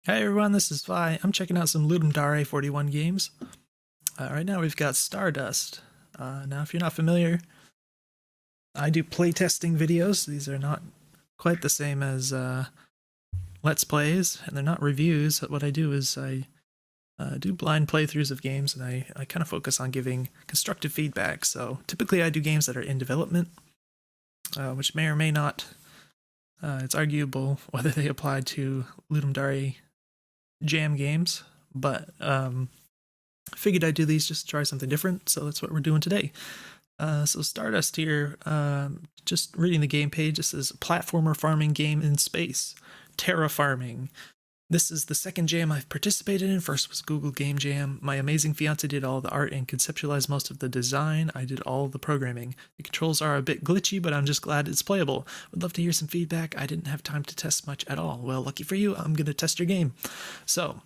Hi everyone, this is Vi. I'm checking out some Ludum Dare 41 games. Right now we've got Stardust. Now if you're not familiar, I do playtesting videos. These are not quite the same as Let's Plays, and they're not reviews. What I do is I do blind playthroughs of games, and I kind of focus on giving constructive feedback. So typically I do games that are in development, which may or may not, it's arguable whether they apply to Ludum Dare jam games, but figured I'd do these just to try something different, so that's what we're doing today. So Stardust here, just reading the game page, this is a platformer farming game in space, terraforming. This is the second jam I've participated in. First was Google Game Jam. My amazing fiance did all the art and conceptualized most of the design. I did all the programming. The controls are a bit glitchy, but I'm just glad it's playable. Would love to hear some feedback. I didn't have time to test much at all. Well, lucky for you, I'm going to test your game. So,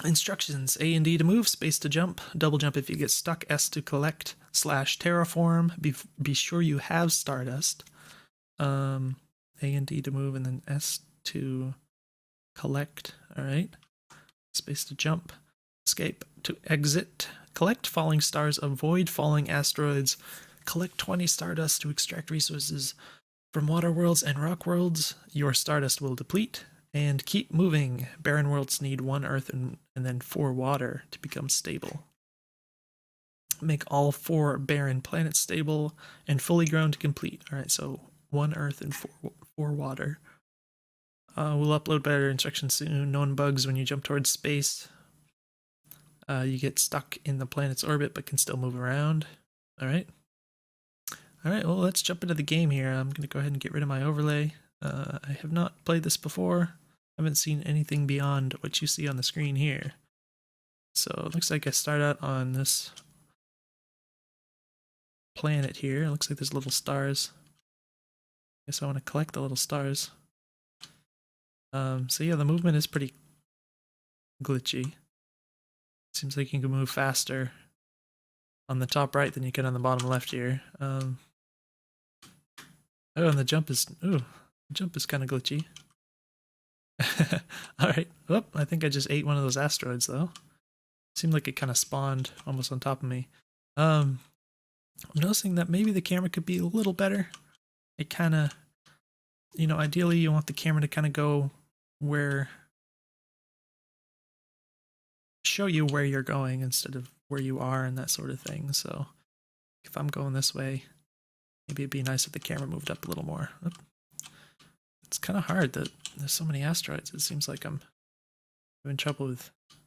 instructions: A and D to move, space to jump, double jump if you get stuck, S to collect, / terraform. Be sure you have Stardust. A and D to move, and then S to collect. All right. Space to jump, escape to exit, collect falling stars, avoid falling asteroids, collect 20 Stardust to extract resources from water worlds and rock worlds. Your Stardust will deplete. And keep moving. Barren worlds need 1 earth and then 4 water to become stable. Make all 4 barren planets stable and fully grown to complete. Alright, so 1 earth and 4 water. We'll upload better instructions soon. Known bugs: when you jump towards space, you get stuck in the planet's orbit but can still move around. Alright. Alright, well, let's jump into the game here. I'm going to go ahead and get rid of my overlay. I have not played this before. I haven't seen anything beyond what you see on the screen here. So it looks like I start out on this planet here. It looks like there's little stars. Guess I want to collect the little stars. So yeah, the movement is pretty glitchy. Seems like you can move faster on the top right than you can on the bottom left here. Oh, and the jump is kind of glitchy. Alright, oh, I think I just ate one of those asteroids though. Seemed like it kind of spawned almost on top of me. I'm noticing that maybe the camera could be a little better. It kind of, ideally you want the camera to kind of go show you where you're going instead of where you are and that sort of thing. So if I'm going this way, maybe it'd be nice if the camera moved up a little more. It's kind of hard that there's so many asteroids. It seems like I'm having trouble with... It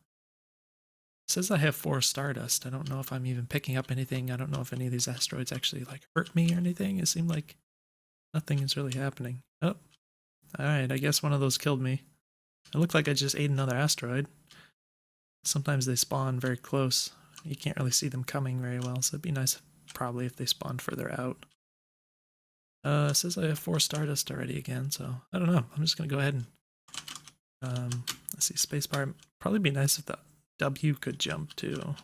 says I have 4 Stardust. I don't know if I'm even picking up anything. I don't know if any of these asteroids actually hurt me or anything. It seemed like nothing is really happening. Oh, alright, I guess one of those killed me. It looked like I just ate another asteroid. Sometimes they spawn very close. You can't really see them coming very well, so it'd be nice probably if they spawned further out. It says I have 4 Stardust already again, so I don't know. I'm just going to go ahead and let's see, spacebar. Probably be nice if the W could jump too.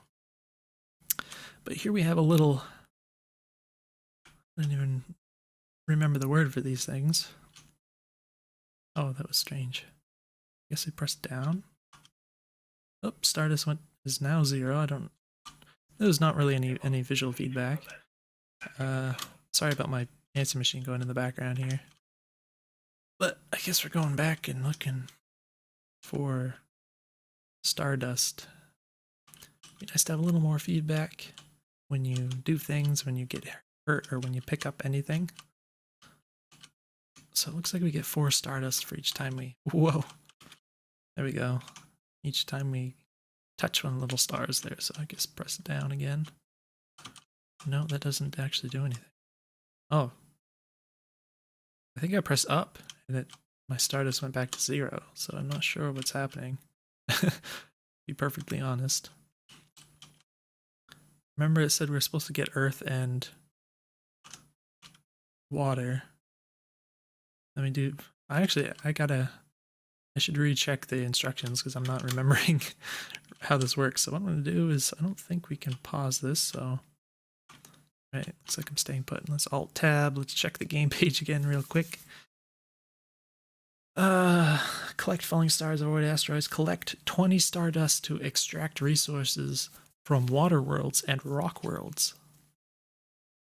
But here we have a little... I don't even remember the word for these things. Oh, that was strange. I guess I pressed down. Oh, Stardust is now 0. There's not really any visual feedback. Sorry about my answer machine going in the background here. But I guess we're going back and looking for Stardust. It'd be nice to have a little more feedback when you do things, when you get hurt, or when you pick up anything. So it looks like we get 4 Stardust for each time we... Whoa! There we go. Each time we touch one of the little stars there, so I guess press it down again. No, that doesn't actually do anything. Oh. I think I pressed up, and my Stardust went back to 0, so I'm not sure what's happening. To be perfectly honest. Remember it said we were supposed to get earth and water. Let me do... I should recheck the instructions because I'm not remembering how this works. So what I'm going to do is, I don't think we can pause this, so... Right, looks like I'm staying put. Let's Alt-Tab. Let's check the game page again real quick. collect falling stars, avoid asteroids, collect 20 stardust to extract resources from water worlds and rock worlds.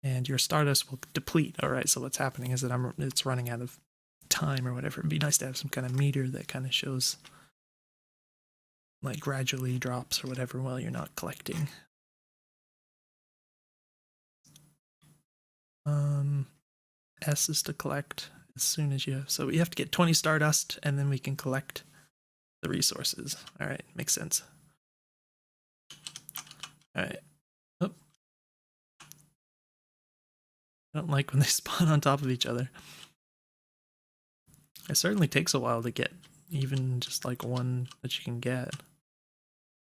And your stardust will deplete. All right, so what's happening is that it's running out of time or whatever. It'd be nice to have some kind of meter that kind of shows, like, gradually drops or whatever while you're not collecting. S is to collect as soon as you have. So you have to get 20 stardust, and then we can collect the resources. All right, makes sense. All right. Oh. I don't like when they spawn on top of each other. It certainly takes a while to get even just like one that you can get.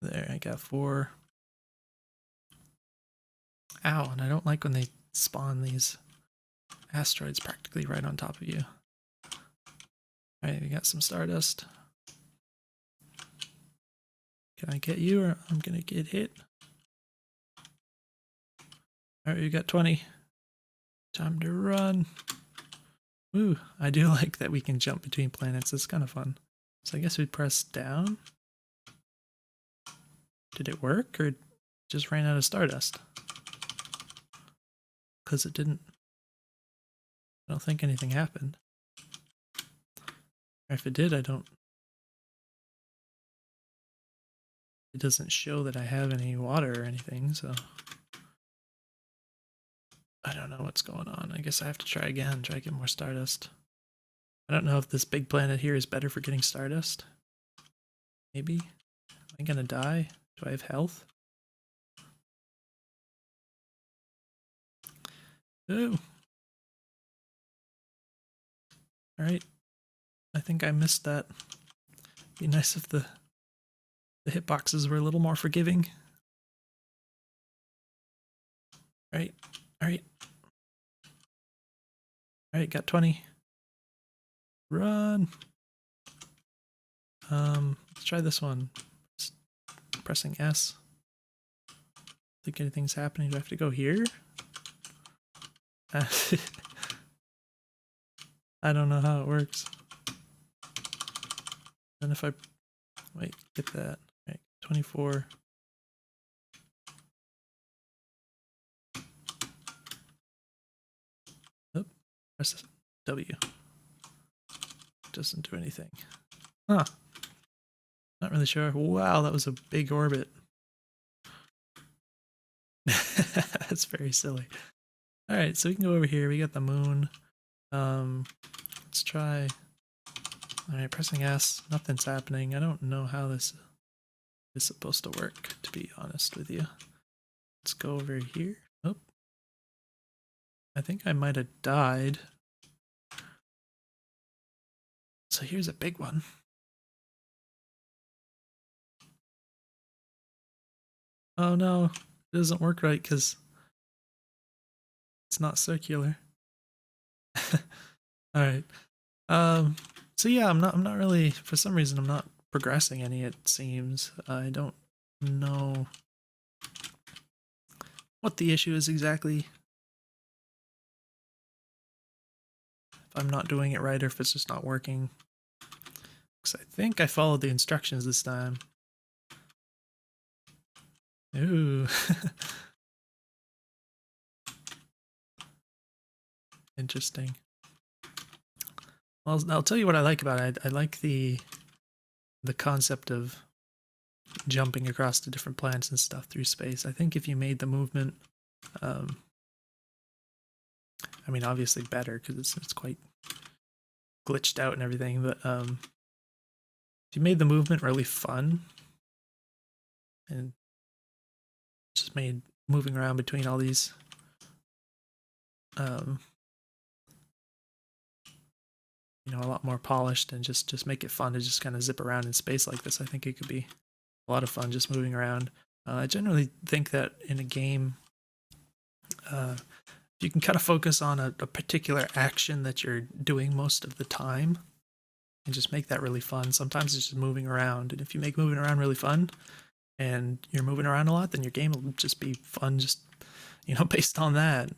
There, I got 4. Ow, and I don't like when they spawn these asteroids practically right on top of you. Alright, we got some stardust. Can I get you, or I'm gonna get hit? Alright, we got 20. Time to run. Ooh, I do like that we can jump between planets. It's kind of fun. So I guess we press down. Did it work, or just ran out of stardust? Because it didn't. I don't think anything happened. Or if it did, I don't. It doesn't show that I have any water or anything, so I don't know what's going on. I guess I have to try again, try to get more stardust. I don't know if this big planet here is better for getting stardust. Maybe. Am I gonna die? Do I have health? Ooh. Alright. I think I missed that. Be nice if the hitboxes were a little more forgiving. Alright. Alright. Alright, got 20. Run! Let's try this one. Just pressing S. Think anything's happening. Do I have to go here? I don't know how it works. And if I wait, get that. Right, 24. Oh, press W. Doesn't do anything. Huh. Not really sure. Wow, that was a big orbit. That's very silly. Alright, so we can go over here. We got the moon. Let's try. Alright, pressing S. Nothing's happening. I don't know how this is supposed to work, to be honest with you. Let's go over here. Oh. I think I might have died. So here's a big one. Oh no, it doesn't work right because it's not circular. All right. So yeah, I'm not really, for some reason I'm not progressing any, it seems. I don't know what the issue is exactly. If I'm not doing it right or if it's just not working. Because I think I followed the instructions this time. Ooh. Interesting. Well, I'll tell you what I like about it. I like the concept of jumping across to different planets and stuff through space. I think if you made the movement, I mean, obviously better because it's quite glitched out and everything, but if you made the movement really fun and just made moving around between all these you know, a lot more polished and just make it fun to just kind of zip around in space like this. I think it could be a lot of fun just moving around. I generally think that in a game, you can kind of focus on a particular action that you're doing most of the time and just make that really fun. Sometimes it's just moving around, and if you make moving around really fun and you're moving around a lot, then your game will just be fun, just, you know, based on that.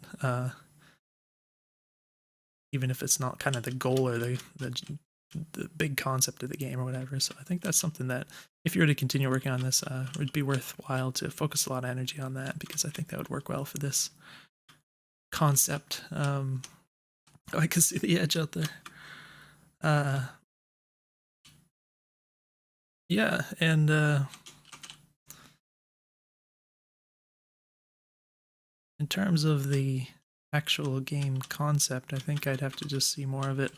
Even if it's not kind of the goal or the the big concept of the game or whatever. So I think that's something that if you were to continue working on this, it would be worthwhile to focus a lot of energy on that, because I think that would work well for this concept. Oh, I can see the edge out there. Yeah, and in terms of the actual game concept, I think I'd have to just see more of it.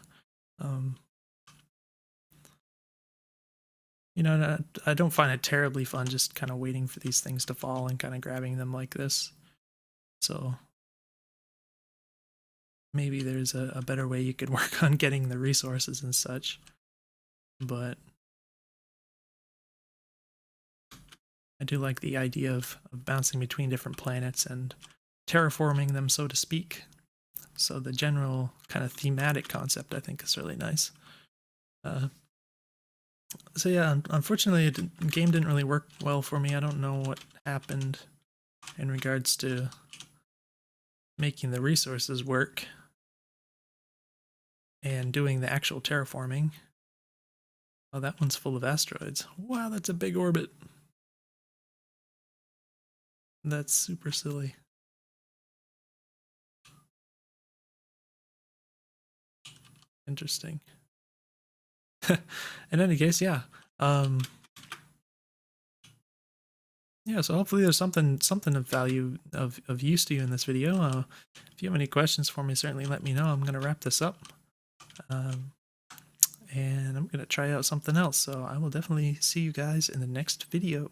You know, I don't find it terribly fun just kind of waiting for these things to fall and kind of grabbing them like this. So maybe there's a better way you could work on getting the resources and such. But I do like the idea of bouncing between different planets and terraforming them, so to speak. So the general kind of thematic concept, I think, is really nice. So yeah, unfortunately, the game didn't really work well for me. I don't know what happened in regards to making the resources work and doing the actual terraforming. Oh, that one's full of asteroids. Wow, that's a big orbit. That's super silly. Interesting. In any case, yeah. Yeah, so hopefully there's something of value, of use to you in this video. If you have any questions for me, certainly let me know. I'm going to wrap this up. And I'm going to try out something else. So I will definitely see you guys in the next video.